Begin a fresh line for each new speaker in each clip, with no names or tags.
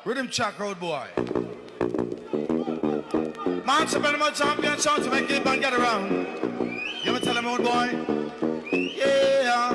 Rhythm Chuck Road Boy. Man, so many more champion shout to make it and get around. You ever tell him, old boy? Yeah.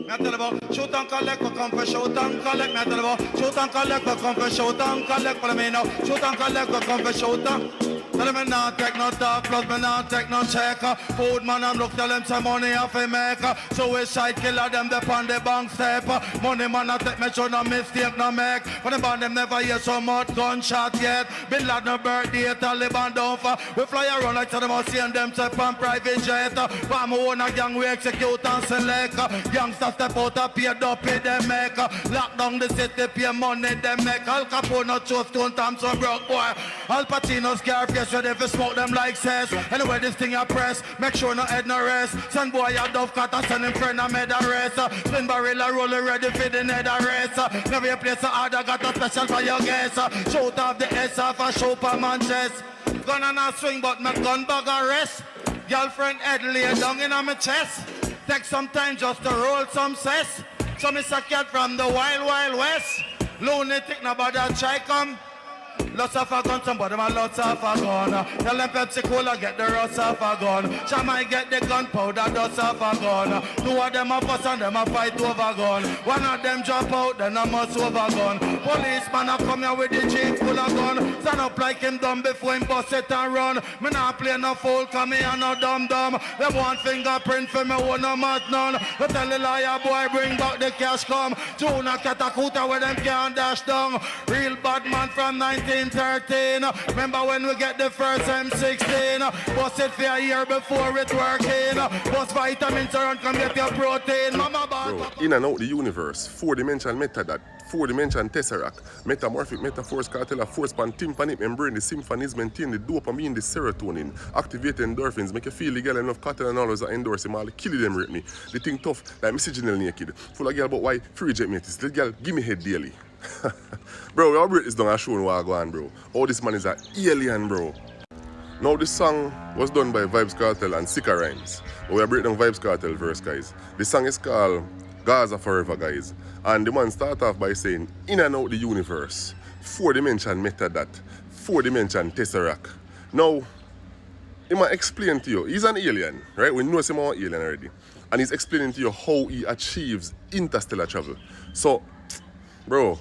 Me tell about shoot and collect, we come for shoot and collect. Me tell about shoot and collect, we come for shoot and collect. Follow me now. Shoot and collect, we come for shoot and. Tell me not take no talk, plus me not take no check. Food man and look, tell them some money off a make. So we side killer them up on the bank step. Money man I take me show no mistake no make. For the band them never hear so much gunshot yet. Bin Laden birthday, Taliban don't fall. We fly around like to them all seeing them step on private jet. But me own a gang we execute and select. Youngsters step out and pay up pay them make. Lock down the city, pay money them make. Al Capone no choose stone time so broke boy. Al Pacino's Scarface ready for smoke them like cess. Anyway this thing I press, make sure no head no rest. Son boy a dove cut and send him friend a made a race. Spin barrel a roller ready for the head a race. Never your place a order got a special for your guest. Shoot off the S off a Superman chest. Gun and a swing but my gun bag a rest. Girlfriend head lay down in my chest. Take some time just to roll some cess. So me a cat from the wild wild west. Lunatic nobody try come. Lots of a gun, somebody man lots of a gun. Tell them Pepsi Cola get the rust of a gun. Shamai get the gunpowder dust of a gun. Two of them a fuss and them a fight over gun. One of them jump out, then a must over gun. Policeman a come here with the jeep full of gun. Stand up like him dumb before him bust it and run. Me not play no fool, come here no dumb. Them want fingerprint for me, one no mad none. But tell the liar boy bring back the cash come. Juna Katakuta where them can't dash down. Real bad man from 1913. Remember when we get the first M16? Bust it for a year before it working. Bust vitamins around, come get your protein. Mama bro,
in and out the universe, four-dimensional method, four-dimensional tesseract, metamorphic, metaphors, cartel, force, pan, tympanic membrane, the symphonies maintain the dopamine, the serotonin, activate endorphins, make you feel the girl enough cartel and all those endorse him all, kill them rate me. The thing tough, like misogynal naked. Full of girl about why free jet mates. The girl give me head daily. Bro, we all break this down and show what I go on, bro. Oh, this man is an alien, bro. Now this song was done by Vybz Kartel and Sika Rhymes. We are breaking down Vybz Kartel verse, guys. The song is called Gaza Forever, guys. And the man start off by saying, in and out the universe, four-dimensional method that, four-dimensional tesseract. Now, he might explain to you, he's an alien, right? We know he's an alien already. And he's explaining to you how he achieves interstellar travel. So, bro,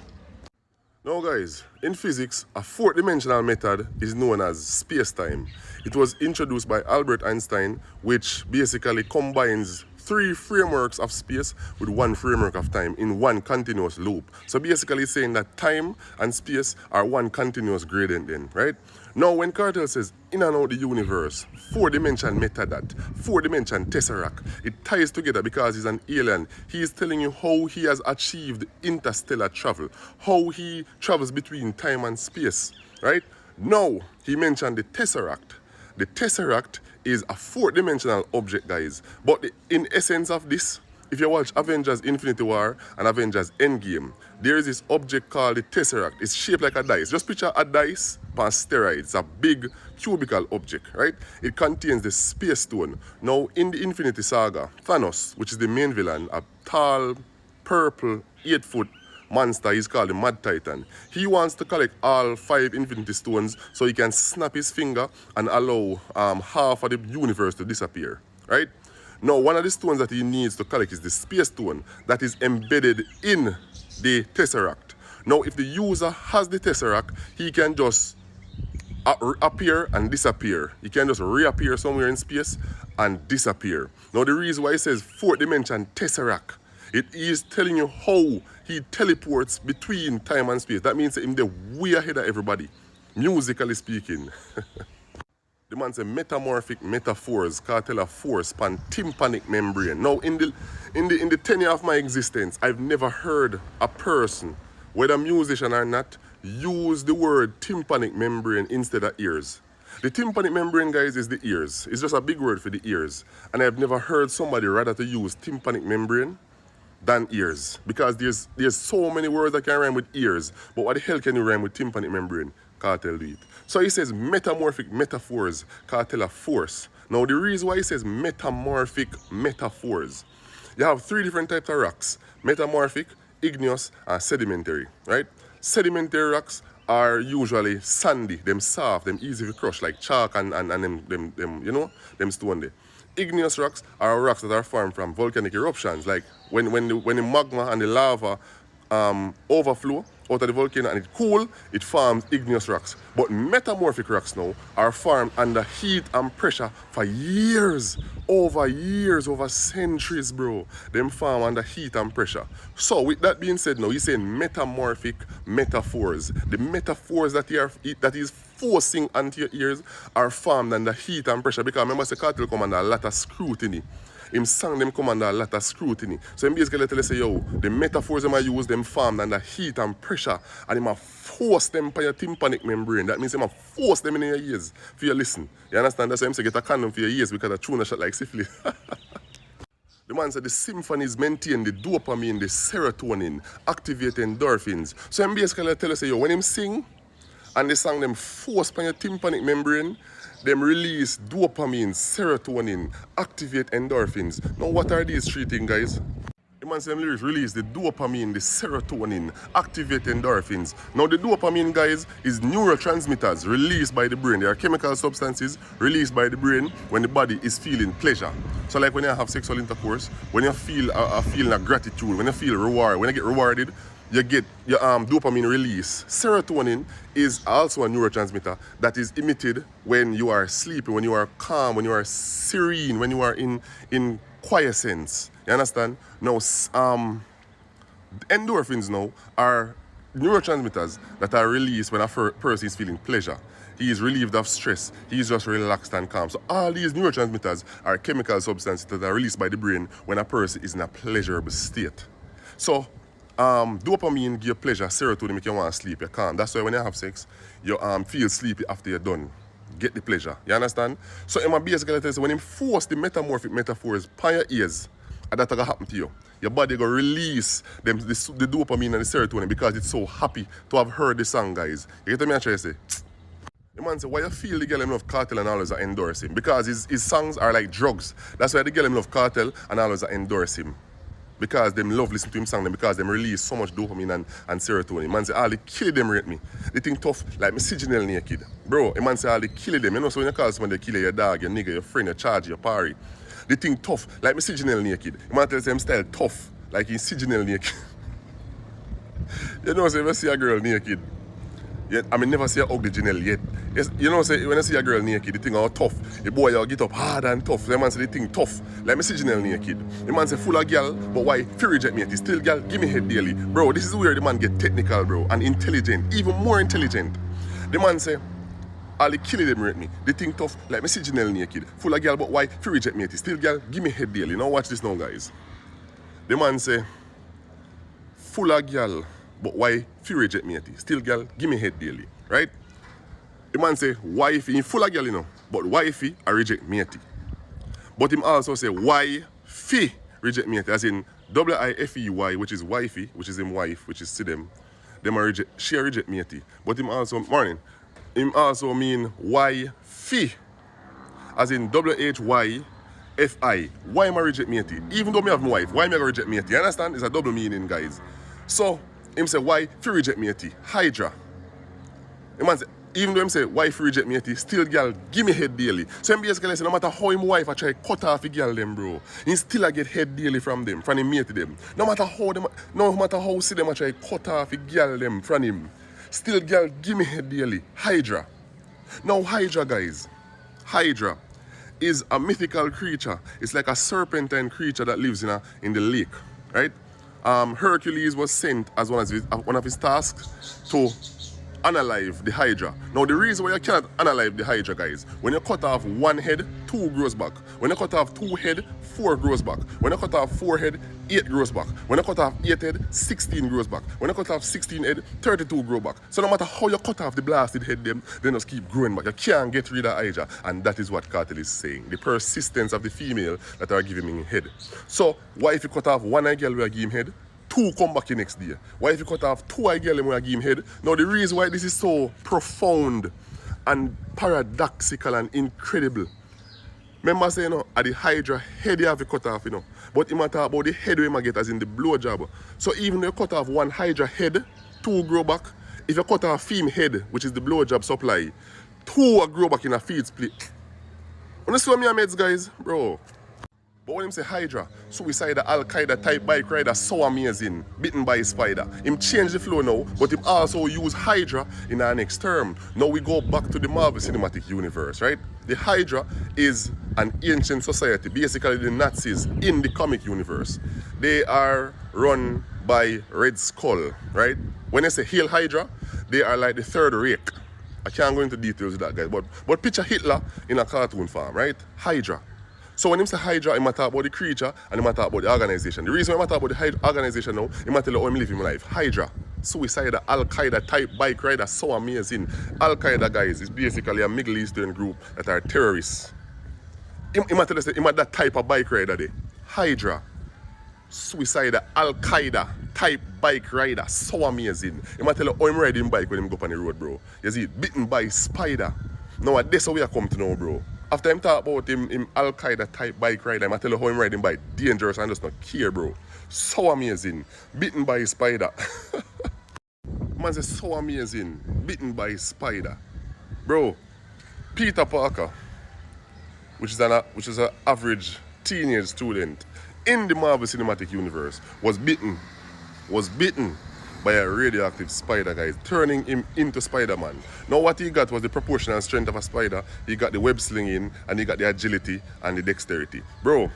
now guys, in physics, a fourth-dimensional method is known as space-time. It was introduced by Albert Einstein, which basically combines three frameworks of space with one framework of time in one continuous loop. So basically saying that time and space are one continuous gradient then, right? Now when Kartel says in and out the universe, four-dimensional method that, four-dimensional tesseract, it ties together because he's an alien. He is telling you how he has achieved interstellar travel, how he travels between time and space, right? Now he mentioned the tesseract. The tesseract is a fourth-dimensional object, guys. But in essence of this, if you watch Avengers Infinity War and Avengers Endgame, there is this object called the tesseract. It's shaped like a dice. Just picture a dice on steroids. It's a big cubical object, right? It contains the space stone. Now, in the Infinity Saga, Thanos, which is the main villain, a tall, purple, 8-foot monster, he's called the Mad Titan. He wants to collect all 5 Infinity Stones so he can snap his finger and allow half of the universe to disappear, right? Now, one of the stones that he needs to collect is the space stone that is embedded in the tesseract. Now, if the user has the tesseract, he can just appear and disappear. He can just reappear somewhere in space and disappear. Now, the reason why it says fourth dimension tesseract, it is telling you how he teleports between time and space. That means he's way ahead of everybody, musically speaking. The man said metamorphic metaphors, cartel of force, pan tympanic membrane. Now, in the tenure of my existence, I've never heard a person, whether musician or not, use the word tympanic membrane instead of ears. The tympanic membrane, guys, is the ears. It's just a big word for the ears. And I've never heard somebody rather to use tympanic membrane than ears. Because there's so many words that can rhyme with ears. But what the hell can you rhyme with tympanic membrane? Kartel do it. So he says metamorphic metaphors, cartel of force. Now the reason why he says metamorphic metaphors, you have 3 different types of rocks: metamorphic, igneous, and sedimentary, right? Sedimentary rocks are usually sandy, them soft, them easy to crush, like chalk and them you know, them stone there. Igneous rocks are rocks that are formed from volcanic eruptions, like when the magma and the lava overflow out of the volcano and it cool, it forms igneous rocks. But metamorphic rocks now are formed under heat and pressure for years, over centuries, bro. Them form under heat and pressure. So with that being said now, he's saying metamorphic metaphors. The metaphors that is forcing onto your ears are formed under heat and pressure, because remember the cartel come under a lot of scrutiny. Him sang them come under a lot of scrutiny. So him basically tell us say, yo, the metaphors them I use them formed under heat and pressure, and him a force them by your tympanic membrane. That means him a force them in your ears for you listen. You understand? That's why him say get a condom for your ears, because a tune a shot like syphilis. The man said the symphonies maintain the dopamine, the serotonin, activate endorphins. So him basically tell us say, yo, when him sing and the song them force by your tympanic membrane, them release dopamine, serotonin, activate endorphins. Now what are these three things, guys? The man said them lyrics release the dopamine, the serotonin, activate endorphins. Now the dopamine, guys, is neurotransmitters released by the brain. They are chemical substances released by the brain when the body is feeling pleasure. So like when you have sexual intercourse, when you feel a feeling of gratitude, when you feel reward, when you get rewarded, you get your dopamine release. Serotonin is also a neurotransmitter that is emitted when you are sleeping, when you are calm, when you are serene, when you are in quiescence. You understand? Now, endorphins now are neurotransmitters that are released when a person is feeling pleasure. He is relieved of stress. He is just relaxed and calm. So all these neurotransmitters are chemical substances that are released by the brain when a person is in a pleasurable state. So dopamine give you pleasure, serotonin make you want to sleep, you calm. That's why when you have sex, you feel sleepy after you're done. Get the pleasure. You understand? So in my basically tell you, when you force the metamorphic metaphors upon your ears, that's going to happen to you. Your body going to release the dopamine and the serotonin because it's so happy to have heard the song, guys. You get what I'm trying to say? The man say, why you feel the girl him love Kartel and always endorse him? Because his songs are like drugs. That's why the girl him love Kartel and always endorse him. Because them love listening to him song them, because them release so much dopamine and serotonin. Man say, all the kill them rate me. They think tough, like me signal naked. Bro, a man say all the kill them. You know, so when you call someone they kill your dog, your nigga, your friend, your charge, your party. They think tough, like me signal naked. The man tells them style tough, like he's signal naked. You know, so if you see a girl naked, yet, I mean, never see a ugly Janelle yet. Yes, you know, say, when you see a girl naked, the thing all tough. The boy will get up hard and tough. The man say the thing tough. Like me see Janelle naked. The man say full of girl, but why? Fear reject me. It's still girl, give me head daily. Bro, this is where the man get technical, bro, and intelligent, even more intelligent. The man say, all the killing them rate me. The thing tough, like me see Janelle naked. Full of girl, but why? Fear reject me. It's still girl, give me head daily. Now watch this now, guys. The man say, full of girl, but why fear reject me? Still girl, give me head daily, right? The man say, wifey, he full of girl, you know, but wifey, I reject me. But him also say, why fi reject me, as in W-I-F-E-Y, which is wifey, which is him wife, which is see them reject, she reject me. But him also, morning, him also mean why fi, as in W-H-Y-F-I. Why am I reject me? Even though me have my wife, why am I gonna reject me? You understand? It's a double meaning, guys. So, him say, why fi reject me? Hydra. The man say, even though him say, why fi reject me? Still girl, give me head daily. So him basically say, no matter how him wife I try cut off the girl them, bro, he still I get head daily from them, from him mate them. No matter how see them I try cut off the girl them from him, still girl, give me head daily. Hydra. Now Hydra, guys, Hydra is a mythical creature. It's like a serpentine creature that lives in the lake, right? Hercules was sent as one of his tasks to unalive the Hydra. Now the reason why you cannot unalive the Hydra, guys, when you cut off one head, 2 grows back. When you cut off 2 head, 4 grows back. When you cut off 4 head, 8 grows back. When you cut off 8 head, 16 grows back. When you cut off 16 head, 32 grow back. So no matter how you cut off the blasted head, they just keep growing back. You can't get rid of Hydra, and that is what Kartel is saying. The persistence of the female that are giving him head. So why if you cut off one girl we are giving him head, 2 come back the next day? Why if you cut off 2 eye girl and give him head? Now the reason why this is so profound and paradoxical and incredible. Remember saying, you know, at the Hydra head you have to cut off, you know. But you matter about the head we might get as in the blowjob. So even if you cut off one Hydra head, 2 2 grow back. If you cut off female head, which is the blowjob supply, 2 grow back in a feed split. Understand what me meds, guys? Bro. But when him say Hydra, suicide Al-Qaeda type bike rider, so amazing, bitten by a spider. Him change the flow now, but him also use Hydra in our next term. Now we go back to the Marvel Cinematic Universe, right? The Hydra is an ancient society, basically the Nazis in the comic universe. They are run by Red Skull, right? When I say Hail Hydra, they are like the third Reich. I can't go into details with that, guys, but picture Hitler in a cartoon form, right? Hydra. So when him say Hydra, he might talk about the creature and he might talk about the organization. The reason why I talk about the organization now, he might tell you how I'm living my life. Hydra, suicide, Al-Qaeda type bike rider, so amazing. Al-Qaeda, guys, is basically a Middle Eastern group that are terrorists. He might tell us that he might that type of bike rider there. Hydra, suicide, Al-Qaeda type bike rider, so amazing. He might tell you how I'm riding bike when him go up on the road, bro. You see, bitten by spider. Now that's how we are come to know, bro. After him talk about him Al-Qaeda type bike rider, I tell you how him riding bike dangerous and just not care, bro. So amazing. Bitten by a spider. Man says so amazing. Bitten by a spider. Bro, Peter Parker, which is an average teenage student in the Marvel Cinematic Universe, was bitten by a radioactive spider, guys, turning him into Spider-Man. Now what he got was the proportional strength of a spider. He got the web slinging and he got the agility and the dexterity. Bro,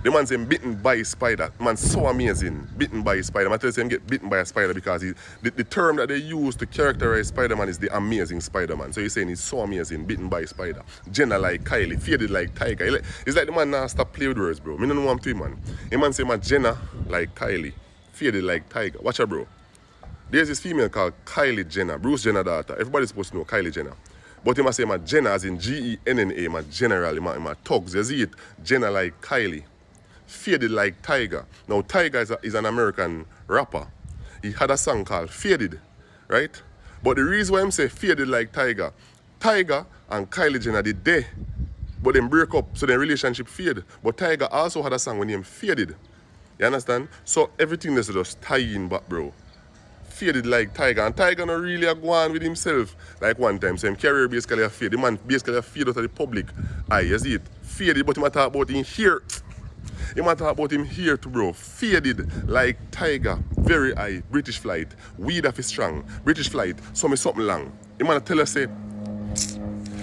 the man saying bitten by a spider. Man, so amazing. Bitten by a spider. I tell you him get bitten by a spider because the term that they use to characterize Spider-Man is the amazing Spider-Man. So he's saying he's so amazing, bitten by a spider. Jenna like Kylie, faded like Tiger. It's like the man now stop play with words, bro. I don't know what I'm doing, man. The man say, man, Jenna like Kylie, faded like Tiger. Watch her, bro. There's this female called Kylie Jenner, Bruce Jenner daughter. Everybody's supposed to know Kylie Jenner. But he must say, man, Jenner as in G-E-N-N-A, man, generally, man, thugs. You see it? Jenner like Kylie. Faded like Tiger. Now, Tiger is an American rapper. He had a song called Faded, right? But the reason why I'm saying faded like Tiger and Kylie Jenner did they, but then break up, so their relationship faded. But Tiger also had a song when he faded. You understand? So everything is just tying back, bro. Faded like Tiger. And Tiger not really a go on with himself like one time. So him career basically a fade. The man basically a fade out of the public eye. You see it? Faded, but he might talk about him here. He might talk about him here too, bro. Faded like Tiger. Very high. British flight. Weed off is strong. British flight. So me something long. He might tell us say,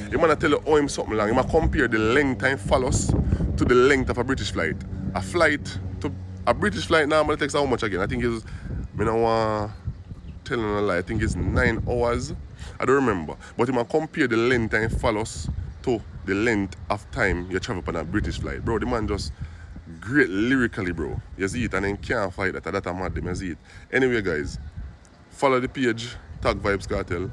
he might tell you how him something long. He might compare the length time follows to the length of a British flight. A British flight normally takes how much again? I think it's, I don't want to tell a lie, I think it's 9 hours. I don't remember. But you might compare the length time follows to the length of time you travel on a British flight. Bro, the man just great lyrically, bro. You see it and then can't fight that. That's mad, you see it. Anyway, guys, follow the page, tag Vybz Kartel.